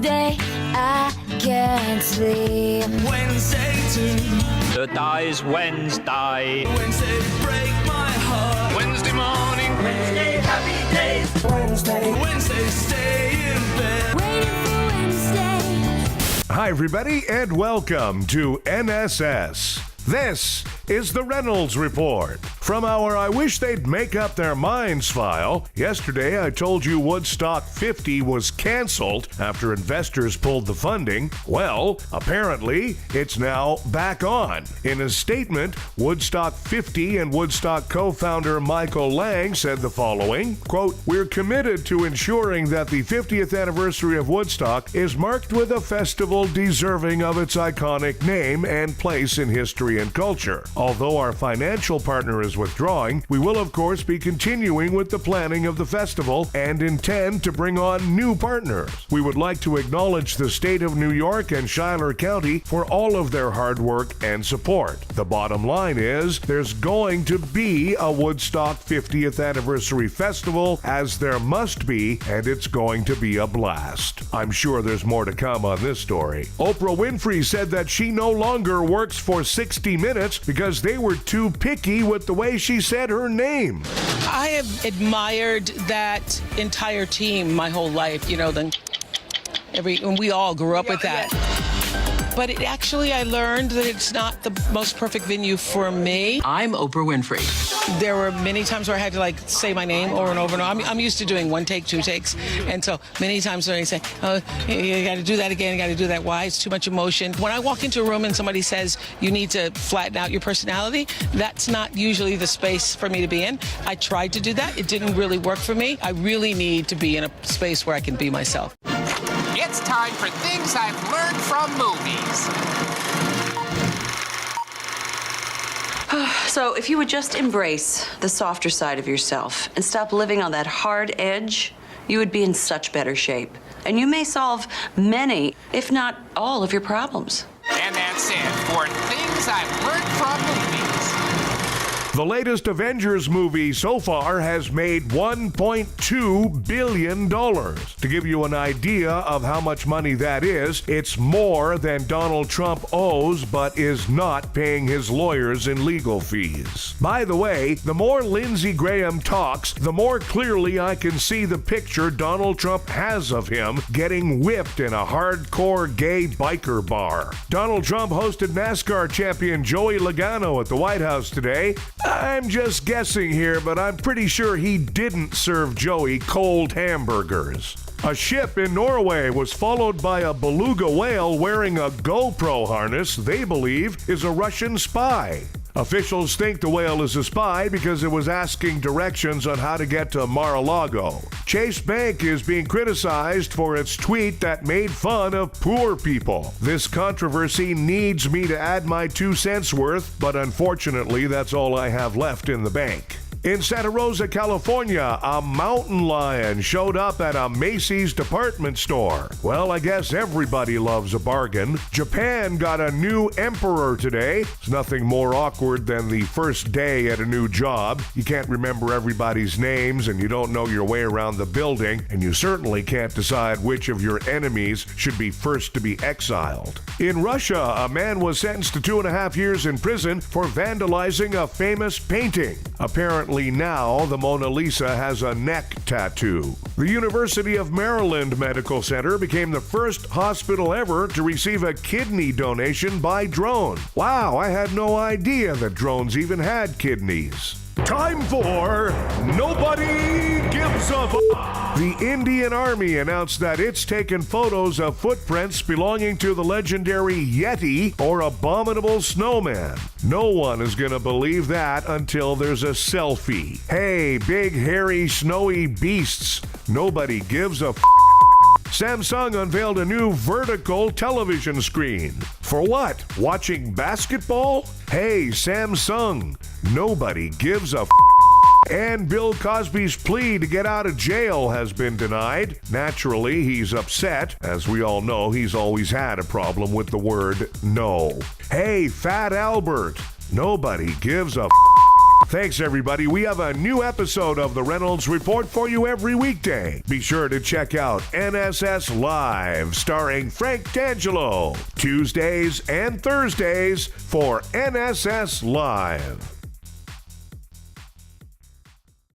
day I can't sleep. Wednesday too. The day's Wednesday. Wednesday break my heart. Wednesday morning. Wednesday happy days. Wednesday stay in bed. Waiting for Wednesday. Hi, everybody, and welcome to NSS. This is the Reynolds Report. From our I Wish They'd Make Up Their Minds file, yesterday I told you Woodstock 50 was canceled after investors pulled the funding. Well, apparently, it's now back on. In a statement, Woodstock 50 and Woodstock co-founder Michael Lang said the following, quote, "We're committed to ensuring that the 50th anniversary of Woodstock is marked with a festival deserving of its iconic name and place in history and culture. Although our financial partner is withdrawing, we will of course be continuing with the planning of the festival and intend to bring on new partners. We would like to acknowledge the state of New York and Schuyler County for all of their hard work and support. The bottom line is there's going to be a Woodstock 50th anniversary festival, as there must be, and it's going to be a blast." I'm sure there's more to come on this story. Oprah Winfrey said that she no longer works for 60 Minutes because they were too picky with the way she said her name. I have admired that entire team my whole life, and we all grew up with that. But I learned that it's not the most perfect venue for me. I'm Oprah Winfrey. There were many times where I had to say my name over and over and over. I'm used to doing one take, two takes. And so many times when I say, oh, you got to do that again, you got to do that. Why? It's too much emotion. When I walk into a room and somebody says you need to flatten out your personality, that's not usually the space for me to be in. I tried to do that. It didn't really work for me. I really need to be in a space where I can be myself. It's time for things I've learned from movies. So if you would just embrace the softer side of yourself and stop living on that hard edge, you would be in such better shape. And you may solve many, if not all, of your problems. And that's it for things I've learned from movies. The latest Avengers movie so far has made $1.2 billion. To give you an idea of how much money that is, it's more than Donald Trump owes but is not paying his lawyers in legal fees. By the way, the more Lindsey Graham talks, the more clearly I can see the picture Donald Trump has of him getting whipped in a hardcore gay biker bar. Donald Trump hosted NASCAR champion Joey Logano at the White House today. I'm just guessing here, but I'm pretty sure he didn't serve Joey cold hamburgers. A ship in Norway was followed by a beluga whale wearing a GoPro harness they believe is a Russian spy. Officials think the whale is a spy because it was asking directions on how to get to Mar-a-Lago. Chase Bank is being criticized for its tweet that made fun of poor people. This controversy needs me to add my 2 cents worth, but unfortunately that's all I have left in the bank. In Santa Rosa, California, a mountain lion showed up at a Macy's department store. Well, I guess everybody loves a bargain. Japan got a new emperor today. It's nothing more awkward than the first day at a new job. You can't remember everybody's names, and you don't know your way around the building, and you certainly can't decide which of your enemies should be first to be exiled. In Russia, a man was sentenced to 2.5 years in prison for vandalizing a famous painting. Apparently now, the Mona Lisa has a neck tattoo. The University of Maryland Medical Center became the first hospital ever to receive a kidney donation by drone. Wow, I had no idea that drones even had kidneys. Time for Nobody Gives a F***. The Indian Army announced that it's taken photos of footprints belonging to the legendary Yeti or abominable snowman. No one is going to believe that until there's a selfie. Hey, big, hairy, snowy beasts. Nobody gives a f***. Samsung unveiled a new vertical television screen. For what? Watching basketball? Hey, Samsung, nobody gives a f***. And Bill Cosby's plea to get out of jail has been denied. Naturally, he's upset. As we all know, he's always had a problem with the word no. Hey, Fat Albert, nobody gives a f***. Thanks, everybody. We have a new episode of the Reynolds Report for you every weekday. Be sure to check out NSS Live, starring Frank D'Angelo, Tuesdays and Thursdays for NSS Live.